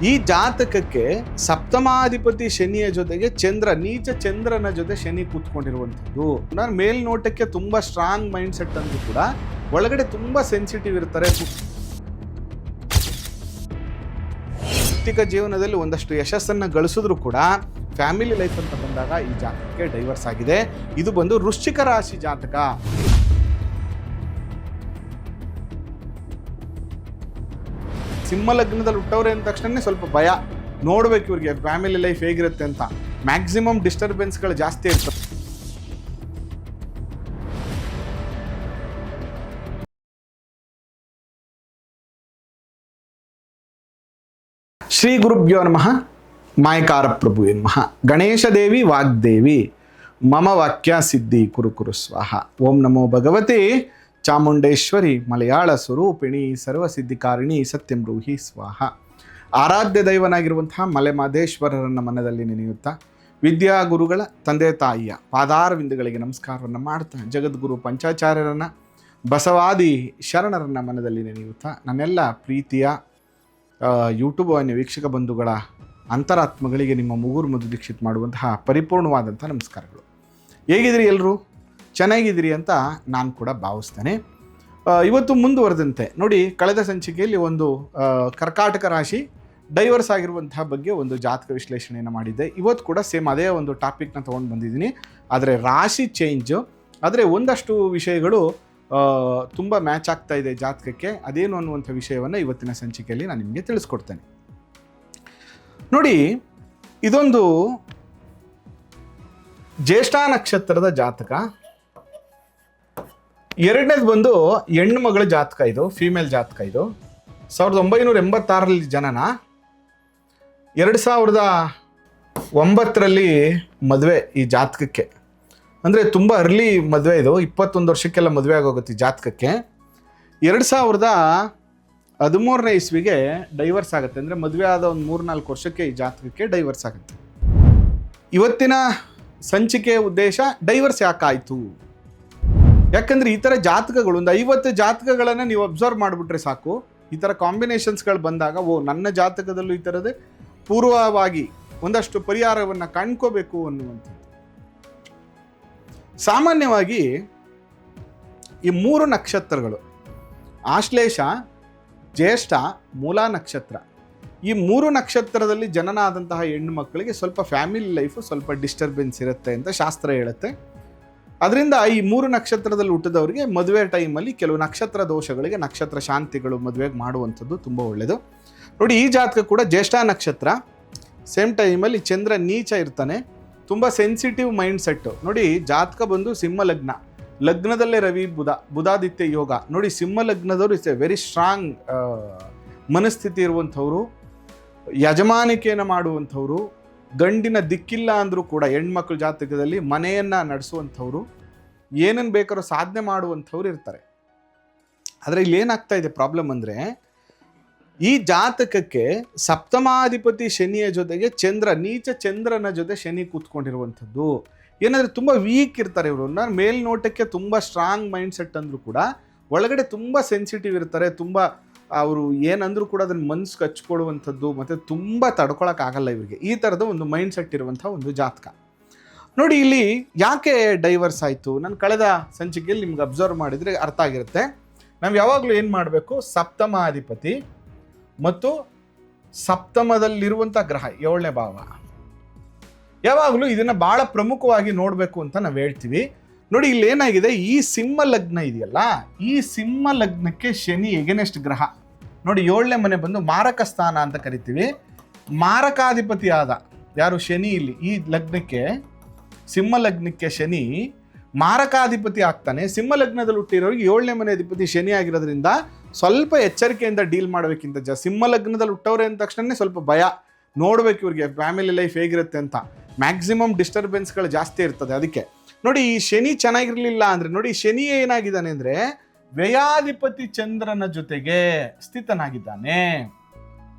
ಈ ಜಾತಕಕ್ಕೆ ಸಪ್ತಮಾಧಿಪತಿ ಶನಿಯ ಜೊತೆಗೆ ನೀಚ ಚಂದ್ರನ ಜೊತೆ ಶನಿ ಕೂತ್ಕೊಂಡಿರುವಂಥದ್ದು. ನಾನು ಮೇಲ್ನೋಟಕ್ಕೆ ತುಂಬಾ ಸ್ಟ್ರಾಂಗ್ ಮೈಂಡ್ ಸೆಟ್ ಅಂದ್ರೂ ಕೂಡ ಒಳಗಡೆ ತುಂಬಾ ಸೆನ್ಸಿಟಿವ್ ಇರ್ತಾರೆ. ವೈಯಕ್ತಿಕ ಜೀವನದಲ್ಲಿ ಒಂದಷ್ಟು ಯಶಸ್ಸನ್ನು ಗಳಿಸಿದ್ರು ಕೂಡ ಫ್ಯಾಮಿಲಿ ಲೈಫ್ ಅಂತ ಬಂದಾಗ ಈ ಜಾತಕಕ್ಕೆ ಡೈವರ್ಸ್ ಆಗಿದೆ. ಇದು ಬಂದು ವೃಶ್ಚಿಕ ರಾಶಿ ಜಾತಕ. ಸಿಂಹ ಲಗ್ನದಲ್ಲಿ ಹುಟ್ಟವ್ರೆ ಅಂದ ತಕ್ಷಣ ಸ್ವಲ್ಪ ಭಯ, ನೋಡ್ಬೇಕು ಇವ್ರಿಗೆ ಫ್ಯಾಮಿಲಿ ಲೈಫ್ ಹೇಗಿರುತ್ತೆ ಅಂತ. ಮ್ಯಾಕ್ಸಿಮಮ್ ಡಿಸ್ಟರ್ಬೆನ್ಸ್ಗಳು ಜಾಸ್ತಿ ಇರ್ತವೆ. ಶ್ರೀ ಗುರುಭ್ಯೋ ನಮಃ. ಮಾಯಕಾರ ಪ್ರಭುವೇ ನಮಃ. ಗಣೇಶ ದೇವಿ ವಾಗ್ದೇವಿ ಮಮ ವಾಕ್ಯ ಸಿದ್ಧಿ ಕುರು ಕುರು ಸ್ವಾಹ. ಓಂ ನಮೋ ಭಗವತಿ ಚಾಮುಂಡೇಶ್ವರಿ ಮಲಯಾಳ ಸ್ವರೂಪಿಣಿ ಸರ್ವಸಿದ್ಧಿಕಾರಿಣಿ ಸತ್ಯಂ ಬ್ರೂಹಿ ಸ್ವಾಹ. ಆರಾಧ್ಯ ದೈವನಾಗಿರುವಂತಹ ಮಲೆಮಹದೇಶ್ವರರನ್ನು ಮನದಲ್ಲಿ ನೆನೆಯುತ್ತಾ ವಿದ್ಯಾ ಗುರುಗಳ ತಂದೆ ತಾಯಿಯ ಪಾದಾರವಿಂದಗಳಿಗೆ ನಮಸ್ಕಾರವನ್ನು ಮಾಡ್ತಾ ಜಗದ್ಗುರು ಪಂಚಾಚಾರ್ಯರನ್ನು ಬಸವಾದಿ ಶರಣರನ್ನು ಮನದಲ್ಲಿ ನೆನೆಯುತ್ತಾ ನನ್ನೆಲ್ಲ ಪ್ರೀತಿಯ ಯೂಟ್ಯೂಬ್ ವೀಕ್ಷಕ ಬಂಧುಗಳ ಅಂತರಾತ್ಮಗಳಿಗೆ ನಿಮ್ಮ ಮುಗುರು ಮುದ್ದು ದೀಕ್ಷಿತ್ ಮಾಡುವಂತಹ ಪರಿಪೂರ್ಣವಾದಂಥ ನಮಸ್ಕಾರಗಳು. ಹೇಗಿದ್ದೀರಿ ಎಲ್ಲರೂ? ಚೆನ್ನಾಗಿದ್ದೀರಿ ಅಂತ ನಾನು ಕೂಡ ಭಾವಿಸ್ತೇನೆ. ಇವತ್ತು ಮುಂದುವರೆದಂತೆ ನೋಡಿ, ಕಳೆದ ಸಂಚಿಕೆಯಲ್ಲಿ ಒಂದು ಕರ್ಕಾಟಕ ರಾಶಿ ಡೈವರ್ಸ್ ಆಗಿರುವಂತಹ ಬಗ್ಗೆ ಒಂದು ಜಾತಕ ವಿಶ್ಲೇಷಣೆಯನ್ನು ಮಾಡಿದ್ದೆ. ಇವತ್ತು ಕೂಡ ಸೇಮ್ ಅದೇ ಒಂದು ಟಾಪಿಕ್ನ ತೊಗೊಂಡು ಬಂದಿದ್ದೀನಿ. ಆದರೆ ರಾಶಿ ಚೇಂಜು, ಆದರೆ ಒಂದಷ್ಟು ವಿಷಯಗಳು ತುಂಬ ಮ್ಯಾಚ್ ಆಗ್ತಾ ಇದೆ ಜಾತಕಕ್ಕೆ. ಅದೇನು ಅನ್ನುವಂಥ ವಿಷಯವನ್ನು ಇವತ್ತಿನ ಸಂಚಿಕೆಯಲ್ಲಿ ನಾನು ನಿಮಗೆ ತಿಳಿಸ್ಕೊಡ್ತೇನೆ. ನೋಡಿ, ಇದೊಂದು ಜ್ಯೇಷ್ಠ ನಕ್ಷತ್ರದ ಜಾತಕ. ಎರಡನೇದು ಬಂದು ಹೆಣ್ಣು ಮಗಳ ಜಾತಕ. ಇದು ಫೀಮೇಲ್ ಜಾತಕ. ಇದು 1986 ಜನನ. 2009 ಮದುವೆ ಈ ಜಾತಕಕ್ಕೆ. ಅಂದರೆ ತುಂಬ ಅರ್ಲಿ ಮದುವೆ. ಇದು 21 ವರ್ಷಕ್ಕೆಲ್ಲ ಮದುವೆ ಆಗೋಗುತ್ತೆ ಈ ಜಾತಕಕ್ಕೆ. 2013 ಇಸ್ವಿಗೆ ಡೈವರ್ಸ್ ಆಗುತ್ತೆ. ಅಂದರೆ ಮದುವೆ ಆದ ಒಂದು 3-4 ವರ್ಷಕ್ಕೆ ಈ ಜಾತಕಕ್ಕೆ ಡೈವರ್ಸ್ ಆಗುತ್ತೆ. ಇವತ್ತಿನ ಸಂಚಿಕೆಯ ಉದ್ದೇಶ ಡೈವರ್ಸ್ ಯಾಕಾಯಿತು. ಯಾಕಂದರೆ ಈ ಥರ ಜಾತಕಗಳು ಒಂದು 50 ಜಾತಕಗಳನ್ನು ನೀವು ಅಬ್ಸರ್ವ್ ಮಾಡಿಬಿಟ್ರೆ ಸಾಕು. ಈ ಥರ ಕಾಂಬಿನೇಷನ್ಸ್ಗಳು ಬಂದಾಗ ನನ್ನ ಜಾತಕದಲ್ಲೂ ಈ ಥರದೇ ಪೂರ್ವವಾಗಿ ಒಂದಷ್ಟು ಪರಿಹಾರವನ್ನು ಕಂಡ್ಕೋಬೇಕು ಅನ್ನುವಂಥದ್ದು. ಸಾಮಾನ್ಯವಾಗಿ ಈ 3 ನಕ್ಷತ್ರಗಳು ಆಶ್ಲೇಷ, ಜ್ಯೇಷ್ಠ, ಮೂಲ ನಕ್ಷತ್ರ, ಈ 3 ನಕ್ಷತ್ರದಲ್ಲಿ ಜನನ ಆದಂತಹ ಹೆಣ್ಣು ಮಕ್ಕಳಿಗೆ ಸ್ವಲ್ಪ ಫ್ಯಾಮಿಲಿ ಲೈಫು ಸ್ವಲ್ಪ ಡಿಸ್ಟರ್ಬೆನ್ಸ್ ಇರುತ್ತೆ ಅಂತ ಶಾಸ್ತ್ರ ಹೇಳುತ್ತೆ. ಅದರಿಂದ ಈ 3 ನಕ್ಷತ್ರದಲ್ಲಿ ಹುಟ್ಟಿದವರಿಗೆ ಮದುವೆ ಟೈಮಲ್ಲಿ ಕೆಲವು ನಕ್ಷತ್ರ ದೋಷಗಳಿಗೆ ನಕ್ಷತ್ರ ಶಾಂತಿಗಳು ಮದುವೆಗೆ ಮಾಡುವಂಥದ್ದು ತುಂಬ ಒಳ್ಳೆಯದು. ನೋಡಿ, ಈ ಜಾತಕ ಕೂಡ ಜ್ಯೇಷ್ಠ ನಕ್ಷತ್ರ. ಸೇಮ್ ಟೈಮಲ್ಲಿ ಚಂದ್ರ ನೀಚ ಇರ್ತಾನೆ. ತುಂಬ ಸೆನ್ಸಿಟಿವ್ ಮೈಂಡ್ ಸೆಟ್ಟು. ನೋಡಿ, ಜಾತಕ ಬಂದು ಸಿಂಹ ಲಗ್ನ, ಲಗ್ನದಲ್ಲೇ ರವಿ ಬುಧಾದಿತ್ಯ ಯೋಗ. ನೋಡಿ, ಸಿಂಹ ಲಗ್ನದವರು ಇಸ್ ಎ ವೆರಿ ಸ್ಟ್ರಾಂಗ್ ಮನಸ್ಥಿತಿ ಇರುವಂಥವ್ರು, ಯಜಮಾನಿಕೆಯನ್ನು ಮಾಡುವಂಥವ್ರು, ಗಂಡಿನ ದಿಕ್ಕಿಲ್ಲ ಅಂದರೂ ಕೂಡ ಹೆಣ್ಮಕ್ಳ ಜಾತಕದಲ್ಲಿ ಮನೆಯನ್ನು ನಡೆಸುವಂಥವ್ರು, ಏನನ್ನು ಬೇಕಾದ್ರೂ ಸಾಧನೆ ಮಾಡುವಂಥವ್ರು ಇರ್ತಾರೆ. ಆದರೆ ಇಲ್ಲಿ ಏನಾಗ್ತಾ ಇದೆ ಪ್ರಾಬ್ಲಮ್ ಅಂದರೆ, ಈ ಜಾತಕಕ್ಕೆ ಸಪ್ತಮಾಧಿಪತಿ ಶನಿಯ ಜೊತೆಗೆ ನೀಚ ಚಂದ್ರನ ಜೊತೆ ಶನಿ ಕೂತ್ಕೊಂಡಿರುವಂಥದ್ದು. ಏನಾದರೆ ತುಂಬ ವೀಕ್ ಇರ್ತಾರೆ ಇವರು. ನಾನು ಮೇಲ್ನೋಟಕ್ಕೆ ತುಂಬ ಸ್ಟ್ರಾಂಗ್ ಮೈಂಡ್ ಸೆಟ್ ಅಂದರೂ ಕೂಡ ಒಳಗಡೆ ತುಂಬ ಸೆನ್ಸಿಟಿವ್ ಇರ್ತಾರೆ. ತುಂಬ ಅವರು ಏನಂದ್ರೂ ಕೂಡ ಅದನ್ನು ಮನಸ್ಸಿಗೆ ಹಚ್ಕೊಳ್ಳುವಂಥದ್ದು ಮತ್ತು ತುಂಬ ತಡ್ಕೊಳಕ್ಕಾಗಲ್ಲ ಇವರಿಗೆ. ಈ ಥರದ ಒಂದು ಮೈಂಡ್ ಸೆಟ್ ಇರುವಂಥ ಒಂದು ಜಾತಕ. ನೋಡಿ, ಇಲ್ಲಿ ಯಾಕೆ ಡೈವರ್ಸ್ ಆಯಿತು ನಾನು ಕಳೆದ ಸಂಚಿಕೆಯಲ್ಲಿ ನಿಮ್ಗೆ ಅಬ್ಸರ್ವ್ ಮಾಡಿದರೆ ಅರ್ಥ ಆಗಿರುತ್ತೆ. ನಾವು ಯಾವಾಗಲೂ ಏನು ಮಾಡಬೇಕು, ಸಪ್ತಮಾಧಿಪತಿ ಮತ್ತು ಸಪ್ತಮದಲ್ಲಿರುವಂಥ ಗ್ರಹ 7ನೇ ಭಾವ, ಯಾವಾಗಲೂ ಇದನ್ನು ಭಾಳ ಪ್ರಮುಖವಾಗಿ ನೋಡಬೇಕು ಅಂತ ನಾವು ಹೇಳ್ತೀವಿ. ನೋಡಿ, ಇಲ್ಲಿ ಏನಾಗಿದೆ, ಈ ಸಿಂಹ ಲಗ್ನ ಇದೆಯಲ್ಲ, ಈ ಸಿಂಹ ಲಗ್ನಕ್ಕೆ ಶನಿ ಎಗನೆಸ್ಟ್ ಗ್ರಹ. ನೋಡಿ, 7ನೇ ಮನೆ ಬಂದು ಮಾರಕ ಸ್ಥಾನ ಅಂತ ಕರಿತೀವಿ. ಮಾರಕಾಧಿಪತಿ ಆದ ಯಾರು ಶನಿ, ಇಲ್ಲಿ ಈ ಲಗ್ನಕ್ಕೆ ಸಿಂಹ ಲಗ್ನಕ್ಕೆ ಶನಿ ಮಾರಕಾಧಿಪತಿ ಆಗ್ತಾನೆ. ಸಿಂಹ ಲಗ್ನದಲ್ಲಿ ಹುಟ್ಟಿರೋರಿಗೆ 7ನೇ ಮನೆ ಅಧಿಪತಿ ಶನಿ ಆಗಿರೋದ್ರಿಂದ ಸ್ವಲ್ಪ ಎಚ್ಚರಿಕೆಯಿಂದ ಡೀಲ್ ಮಾಡಬೇಕಿಂತ ಸಿಂಹ ಲಗ್ನದಲ್ಲಿ ಹುಟ್ಟವ್ರೆ ಅಂದ ತಕ್ಷಣ ಸ್ವಲ್ಪ ಭಯ, ನೋಡ್ಬೇಕು ಇವ್ರಿಗೆ ಫ್ಯಾಮಿಲಿ ಲೈಫ್ ಹೇಗಿರುತ್ತೆ ಅಂತ. ಮ್ಯಾಕ್ಸಿಮಮ್ ಡಿಸ್ಟರ್ಬೆನ್ಸ್ಗಳು ಜಾಸ್ತಿ ಇರ್ತದೆ. ಅದಕ್ಕೆ ನೋಡಿ, ಈ ಶನಿ ಚೆನ್ನಾಗಿರಲಿಲ್ಲ ಅಂದರೆ, ನೋಡಿ ಶನಿ ಏನಾಗಿದ್ದಾನೆ ಅಂದರೆ ವ್ಯಯಾಧಿಪತಿ ಚಂದ್ರನ ಜೊತೆಗೆ ಸ್ಥಿತನಾಗಿದ್ದಾನೆ.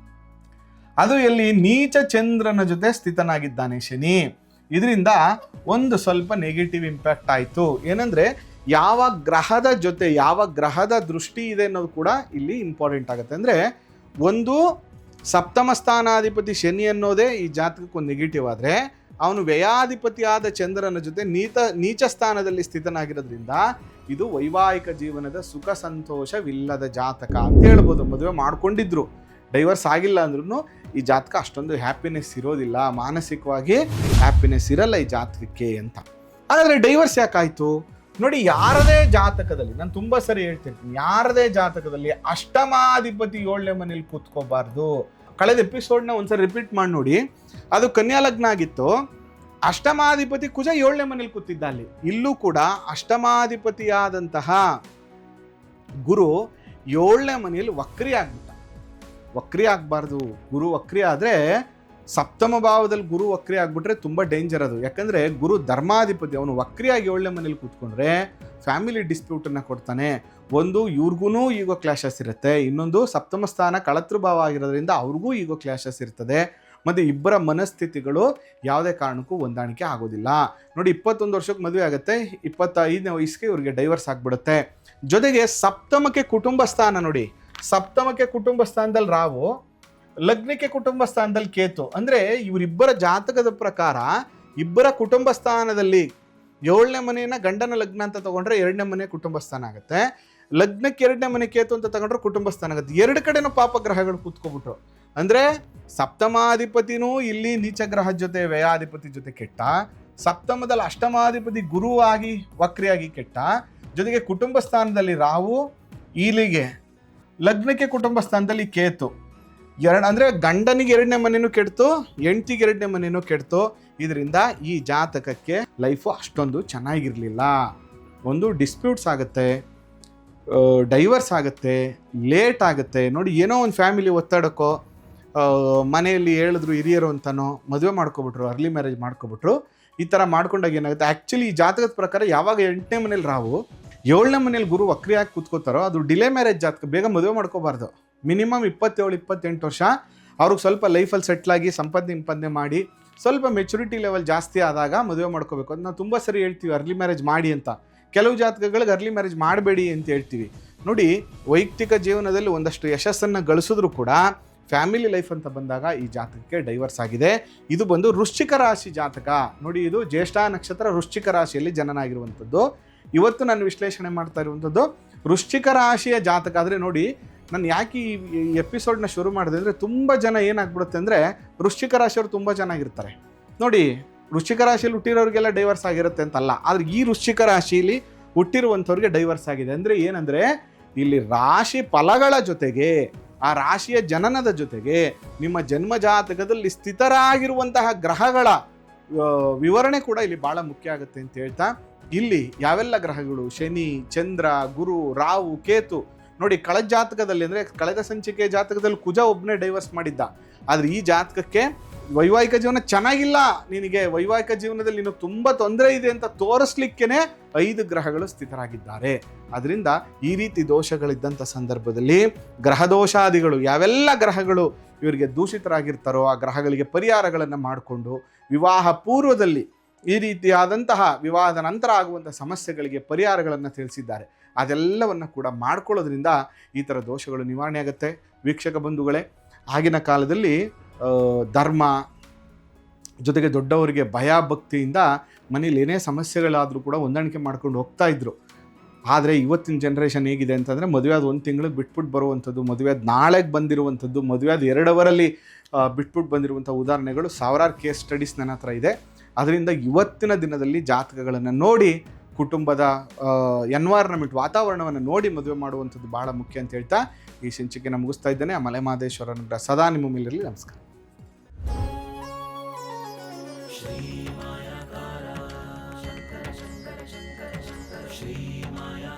ಅದು ಎಲ್ಲಿ, ನೀಚ ಚಂದ್ರನ ಜೊತೆ ಸ್ಥಿತನಾಗಿದ್ದಾನೆ ಶನಿ. ಇದರಿಂದ ಒಂದು ಸ್ವಲ್ಪ ನೆಗೆಟಿವ್ ಇಂಪ್ಯಾಕ್ಟ್ ಆಯಿತು. ಏನಂದರೆ ಯಾವ ಗ್ರಹದ ಜೊತೆ ಯಾವ ಗ್ರಹದ ದೃಷ್ಟಿ ಇದೆ ಅನ್ನೋದು ಕೂಡ ಇಲ್ಲಿ ಇಂಪಾರ್ಟೆಂಟ್ ಆಗುತ್ತೆ. ಅಂದರೆ ಒಂದು ಸಪ್ತಮ ಸ್ಥಾನಾಧಿಪತಿ ಶನಿ ಅನ್ನೋದೇ ಈ ಜಾತಕಕ್ಕೊಂದು ನೆಗೆಟಿವ್ ಆದರೆ, ಅವನು ವ್ಯಯಾಧಿಪತಿಯಾದ ಚಂದ್ರನ ಜೊತೆ ನೀಚ ಸ್ಥಾನದಲ್ಲಿ ಸ್ಥಿತನಾಗಿರೋದ್ರಿಂದ ಇದು ವೈವಾಹಿಕ ಜೀವನದ ಸುಖ ಸಂತೋಷವಿಲ್ಲದ ಜಾತಕ ಅಂತ ಹೇಳ್ಬೋದು. ಮದುವೆ ಮಾಡ್ಕೊಂಡಿದ್ರು, ಡೈವರ್ಸ್ ಆಗಿಲ್ಲ ಅಂದ್ರೂ ಈ ಜಾತಕ ಅಷ್ಟೊಂದು ಹ್ಯಾಪಿನೆಸ್ ಇರೋದಿಲ್ಲ, ಮಾನಸಿಕವಾಗಿ ಹ್ಯಾಪಿನೆಸ್ ಇರಲ್ಲ ಈ ಜಾತಕಕ್ಕೆ ಅಂತ. ಹಾಗಾದರೆ ಡೈವರ್ಸ್ ಯಾಕಾಯಿತು ನೋಡಿ? ಯಾರದೇ ಜಾತಕದಲ್ಲಿ, ನಾನು ತುಂಬ ಸರಿ ಹೇಳ್ತಿರ್ತೀನಿ, ಯಾರದೇ ಜಾತಕದಲ್ಲಿ ಅಷ್ಟಮಾಧಿಪತಿ 7ನೇ ಮನೇಲಿ ಕೂತ್ಕೋಬಾರ್ದು. ಕಳೆದ ಎಪಿಸೋಡ್ನ ಒಂದ್ಸರಿ ರಿಪೀಟ್ ಮಾಡಿ ನೋಡಿ. ಅದು ಕನ್ಯಾ ಲಗ್ನ ಆಗಿತ್ತು, ಅಷ್ಟಮಾಧಿಪತಿ ಕುಜ 7ನೇ ಮನೇಲಿ ಕೂತಿದ್ದ. ಅಲ್ಲಿ ಇಲ್ಲೂ ಕೂಡ ಅಷ್ಟಮಾಧಿಪತಿಯಾದಂತಹ ಗುರು 7ನೇ ಮನೆಯಲ್ಲಿ ವಕ್ರಿ ಆಗ್ಬಿಟ್ಟ. ವಕ್ರಿ ಆಗಬಾರ್ದು. ಗುರು ವಕ್ರಿ ಆದರೆ, ಸಪ್ತಮ ಭಾವದಲ್ಲಿ ಗುರು ವಕ್ರಿ ಆಗಿಬಿಟ್ರೆ ತುಂಬ ಡೇಂಜರ್ ಅದು. ಯಾಕಂದರೆ ಗುರು ಧರ್ಮಾಧಿಪತಿ, ಅವನು ವಕ್ರಿಯಾಗಿ 7ನೇ ಮನೇಲಿ ಕೂತ್ಕೊಂಡ್ರೆ ಫ್ಯಾಮಿಲಿ ಡಿಸ್ಪ್ಯೂಟನ್ನು ಕೊಡ್ತಾನೆ. ಒಂದು ಇವ್ರಿಗೂ ಈಗೋ ಕ್ಲಾಶಸ್ ಇರುತ್ತೆ, ಇನ್ನೊಂದು ಸಪ್ತಮ ಸ್ಥಾನ ಕಳತೃ ಭಾವ ಆಗಿರೋದ್ರಿಂದ ಅವ್ರಿಗೂ ಈಗೋ ಕ್ಲಾಶಸ್ ಇರ್ತದೆ. ಮತ್ತು ಇಬ್ಬರ ಮನಸ್ಥಿತಿಗಳು ಯಾವುದೇ ಕಾರಣಕ್ಕೂ ಹೊಂದಾಣಿಕೆ ಆಗೋದಿಲ್ಲ. ನೋಡಿ, 21 ವರ್ಷಕ್ಕೆ ಮದುವೆ ಆಗುತ್ತೆ, 25ನೇ ವಯಸ್ಸಿಗೆ ಇವ್ರಿಗೆ ಡೈವರ್ಸ್ ಆಗಿಬಿಡುತ್ತೆ. ಜೊತೆಗೆ ಸಪ್ತಮಕ್ಕೆ ಕುಟುಂಬ ಸ್ಥಾನ ನೋಡಿ, ಸಪ್ತಮಕ್ಕೆ ಕುಟುಂಬ ಸ್ಥಾನದಲ್ಲಿ ರಾಹು, ಲಗ್ನಕ್ಕೆ ಕುಟುಂಬ ಸ್ಥಾನದಲ್ಲಿ ಕೇತು. ಅಂದರೆ ಇವರಿಬ್ಬರ ಜಾತಕದ ಪ್ರಕಾರ ಇಬ್ಬರ ಕುಟುಂಬ ಸ್ಥಾನದಲ್ಲಿ 7ನೇ ಮನೆಯನ್ನ ಗಂಡನ ಲಗ್ನ ಅಂತ ತಗೊಂಡ್ರೆ 2ನೇ ಮನೆ ಕುಟುಂಬ ಸ್ಥಾನ ಆಗುತ್ತೆ, ಲಗ್ನಕ್ಕೆ 2ನೇ ಮನೆ ಕೇತು ಅಂತ ತಗೊಂಡ್ರೆ ಕುಟುಂಬ ಸ್ಥಾನ ಆಗುತ್ತೆ. ಎರಡು ಕಡೆನೂ ಪಾಪಗ್ರಹಗಳು ಕೂತ್ಕೊಬಿಟ್ರು. ಅಂದರೆ ಸಪ್ತಮಾಧಿಪತಿನೂ ಇಲ್ಲಿ ನೀಚ ಗ್ರಹದ ಜೊತೆ ವ್ಯಯಾಧಿಪತಿ ಜೊತೆ ಕೆಟ್ಟ, ಸಪ್ತಮದಲ್ಲಿ ಅಷ್ಟಮಾಧಿಪತಿ ಗುರುವಾಗಿ ವಕ್ರಿಯಾಗಿ ಕೆಟ್ಟ, ಜೊತೆಗೆ ಕುಟುಂಬ ಸ್ಥಾನದಲ್ಲಿ ರಾಹು, ಇಲ್ಲಿಗೆ ಲಗ್ನಕ್ಕೆ ಕುಟುಂಬ ಸ್ಥಾನದಲ್ಲಿ ಕೇತು. ಅಂದರೆ ಗಂಡನಿಗೆ 2ನೇ ಮನೆಯೂ ಕೆಡ್ತು, ಹೆಂಡತಿಗೆ 2ನೇ ಮನೆಯೂ ಕೆಡ್ತು. ಇದರಿಂದ ಈ ಜಾತಕಕ್ಕೆ ಲೈಫು ಅಷ್ಟೊಂದು ಚೆನ್ನಾಗಿರಲಿಲ್ಲ. ಒಂದು ಡಿಸ್ಪ್ಯೂಟ್ಸ್ ಆಗುತ್ತೆ, ಡೈವರ್ಸ್ ಆಗುತ್ತೆ, ಲೇಟ್ ಆಗುತ್ತೆ. ನೋಡಿ, ಏನೋ ಒಂದು ಫ್ಯಾಮಿಲಿ ಒತ್ತಡಕ್ಕೋ ಮನೆಯಲ್ಲಿ ಹೇಳಿದ್ರು ಹಿರಿಯರು ಅಂತನೋ ಮದುವೆ ಮಾಡ್ಕೊಬಿಟ್ರು, ಅರ್ಲಿ ಮ್ಯಾರೇಜ್ ಮಾಡ್ಕೊಬಿಟ್ರು. ಈ ಥರ ಮಾಡ್ಕೊಂಡಾಗ ಏನಾಗುತ್ತೆ, ಆ್ಯಕ್ಚುಲಿ ಈ ಜಾತಕದ ಪ್ರಕಾರ ಯಾವಾಗ 8ನೇ ಮನೇಲಿ ರಾಹು 7ನೇ ಮನೇಲಿ ಗುರು ವಕ್ರಿಯಾಗಿ ಕೂತ್ಕೋತಾರೋ ಅದು ಡಿಲೇ ಮ್ಯಾರೇಜ್ ಜಾತಕ. ಬೇಗ ಮದುವೆ ಮಾಡ್ಕೋಬಾರ್ದು. ಮಿನಿಮಮ್ 27-28 ವರ್ಷ ಅವ್ರಿಗೆ ಸ್ವಲ್ಪ ಲೈಫಲ್ಲಿ ಸೆಟ್ಲಾಗಿ ಸಂಪಾದನೆ ಮಾಡಿ ಸ್ವಲ್ಪ ಮೆಚುರಿಟಿ ಲೆವೆಲ್ ಜಾಸ್ತಿ ಆದಾಗ ಮದುವೆ ಮಾಡ್ಕೋಬೇಕು ಅಂತ ನಾವು ತುಂಬ ಸರಿ ಹೇಳ್ತೀವಿ. ಅರ್ಲಿ ಮ್ಯಾರೇಜ್ ಮಾಡಿ ಅಂತ. ಕೆಲವು ಜಾತಕಗಳಿಗೆ ಅರ್ಲಿ ಮ್ಯಾರೇಜ್ ಮಾಡಬೇಡಿ ಅಂತ ಹೇಳ್ತೀವಿ. ನೋಡಿ, ವೈಯಕ್ತಿಕ ಜೀವನದಲ್ಲಿ ಒಂದಷ್ಟು ಯಶಸ್ಸನ್ನು ಗಳಿಸಿದ್ರು ಕೂಡ ಫ್ಯಾಮಿಲಿ ಲೈಫ್ ಅಂತ ಬಂದಾಗ ಈ ಜಾತಕಕ್ಕೆ ಡೈವರ್ಸ್ ಆಗಿದೆ. ಇದು ಬಂದು ವೃಶ್ಚಿಕ ರಾಶಿ ಜಾತಕ. ನೋಡಿ, ಇದು ಜ್ಯೇಷ್ಠ ನಕ್ಷತ್ರ ವೃಶ್ಚಿಕ ರಾಶಿಯಲ್ಲಿ ಜನನಾಗಿರುವಂಥದ್ದು. ಇವತ್ತು ನಾನು ವಿಶ್ಲೇಷಣೆ ಮಾಡ್ತಾ ಇರುವಂಥದ್ದು ವೃಶ್ಚಿಕ ರಾಶಿಯ ಜಾತಕ. ಆದರೆ ನೋಡಿ, ನಾನು ಯಾಕೆ ಈ ಎಪಿಸೋಡ್ನ ಶುರು ಮಾಡಿದೆ ಅಂದರೆ, ತುಂಬ ಜನ ಏನಾಗ್ಬಿಡುತ್ತೆ ಅಂದರೆ ವೃಶ್ಚಿಕ ರಾಶಿಯವರು ತುಂಬ ಚೆನ್ನಾಗಿರ್ತಾರೆ. ನೋಡಿ, ವೃಶ್ಚಿಕ ರಾಶಿಯಲ್ಲಿ ಹುಟ್ಟಿರೋರಿಗೆಲ್ಲ ಡೈವರ್ಸ್ ಆಗಿರುತ್ತೆ ಅಂತಲ್ಲ, ಆದರೆ ಈ ವೃಶ್ಚಿಕ ರಾಶಿಯಲ್ಲಿ ಹುಟ್ಟಿರುವಂಥವ್ರಿಗೆ ಡೈವರ್ಸ್ ಆಗಿದೆ. ಅಂದರೆ ಏನಂದರೆ, ಇಲ್ಲಿ ರಾಶಿ ಫಲಗಳ ಜೊತೆಗೆ ಆ ರಾಶಿಯ ಜನನದ ಜೊತೆಗೆ ನಿಮ್ಮ ಜನ್ಮ ಜಾತಕದಲ್ಲಿ ಸ್ಥಿತರಾಗಿರುವಂತಹ ಗ್ರಹಗಳ ವಿವರಣೆ ಕೂಡ ಇಲ್ಲಿ ಭಾಳ ಮುಖ್ಯ ಆಗುತ್ತೆ ಅಂತ ಹೇಳ್ತಾ, ಇಲ್ಲಿ ಯಾವೆಲ್ಲ ಗ್ರಹಗಳು, ಶನಿ, ಚಂದ್ರ, ಗುರು, ರಾಹು, ಕೇತು. ನೋಡಿ, ಕಳೆದ ಜಾತಕದಲ್ಲಿ ಅಂದರೆ ಕಳೆದ ಸಂಚಿಕೆ ಜಾತಕದಲ್ಲಿ ಕುಜ ಒಬ್ಬನೇ ಡೈವರ್ಸ್ ಮಾಡಿದ್ದ. ಆದರೆ ಈ ಜಾತಕಕ್ಕೆ ವೈವಾಹಿಕ ಜೀವನ ಚೆನ್ನಾಗಿಲ್ಲ, ನಿನಗೆ ವೈವಾಹಿಕ ಜೀವನದಲ್ಲಿ ನಿನಗೆ ತುಂಬ ತೊಂದರೆ ಇದೆ ಅಂತ ತೋರಿಸ್ಲಿಕ್ಕೇ 5 ಗ್ರಹಗಳು ಸ್ಥಿತರಾಗಿದ್ದಾರೆ. ಅದರಿಂದ ಈ ರೀತಿ ದೋಷಗಳಿದ್ದಂಥ ಸಂದರ್ಭದಲ್ಲಿ ಗ್ರಹದೋಷಾದಿಗಳು, ಯಾವೆಲ್ಲ ಗ್ರಹಗಳು ಇವರಿಗೆ ದೂಷಿತರಾಗಿರ್ತಾರೋ ಆ ಗ್ರಹಗಳಿಗೆ ಪರಿಹಾರಗಳನ್ನು ಮಾಡಿಕೊಂಡು ವಿವಾಹ ಪೂರ್ವದಲ್ಲಿ ಈ ರೀತಿಯಾದಂತಹ ವಿವಾಹದ ನಂತರ ಆಗುವಂಥ ಸಮಸ್ಯೆಗಳಿಗೆ ಪರಿಹಾರಗಳನ್ನು ತಿಳಿಸಿದ್ದಾರೆ. ಅದೆಲ್ಲವನ್ನು ಕೂಡ ಮಾಡ್ಕೊಳ್ಳೋದ್ರಿಂದ ಈ ಥರ ದೋಷಗಳು ನಿವಾರಣೆ ಆಗುತ್ತೆ. ವೀಕ್ಷಕ ಬಂಧುಗಳೇ, ಆಗಿನ ಕಾಲದಲ್ಲಿ ಧರ್ಮ ಜೊತೆಗೆ ದೊಡ್ಡವರಿಗೆ ಭಯ ಭಕ್ತಿಯಿಂದ ಮನೇಲಿ ಏನೇ ಸಮಸ್ಯೆಗಳಾದರೂ ಕೂಡ ಹೊಂದಾಣಿಕೆ ಮಾಡ್ಕೊಂಡು ಹೋಗ್ತಾ ಇದ್ರು. ಆದರೆ ಇವತ್ತಿನ ಜನ್ರೇಷನ್ ಹೇಗಿದೆ ಅಂತಂದರೆ, ಮದುವೆ ಆದ 1 ತಿಂಗಳಿಗೆ ಬಿಟ್ಬಿಟ್ಟು ಬರುವಂಥದ್ದು, ಮದುವೆ ಆದ ನಾಳೆಗೆ ಬಂದಿರುವಂಥದ್ದು, ಮದುವೆ ಆದ 2 ಅವರಲ್ಲಿ ಬಿಟ್ಬಿಟ್ಟು ಬಂದಿರುವಂಥ ಉದಾಹರಣೆಗಳು ಸಾವಿರಾರು ಕೇಸ್ ಸ್ಟಡೀಸ್ ನನ್ನ ಹತ್ರ ಇದೆ. ಅದರಿಂದ ಇವತ್ತಿನ ದಿನದಲ್ಲಿ ಜಾತಕಗಳನ್ನು ನೋಡಿ, ಕುಟುಂಬದ ಎನ್ವೈರನ್ಮೆಂಟ್, ವಾತಾವರಣವನ್ನು ನೋಡಿ ಮದುವೆ ಮಾಡುವಂಥದ್ದು ಭಾಳ ಮುಖ್ಯ ಅಂತ ಹೇಳ್ತಾ ಈ ಸಂಚಿಕೆನ ಮುಗಿಸ್ತಾ ಇದ್ದೇನೆ. ಆ ಮಲೆ ಮಹದೇಶ್ವರ ಅನುಗ್ರಹ ಸದಾ ನಿಮ್ಮ ಮೇಲಿರಲಿ. ನಮಸ್ಕಾರ. ಶ್ರೀ ಮಾಯಾ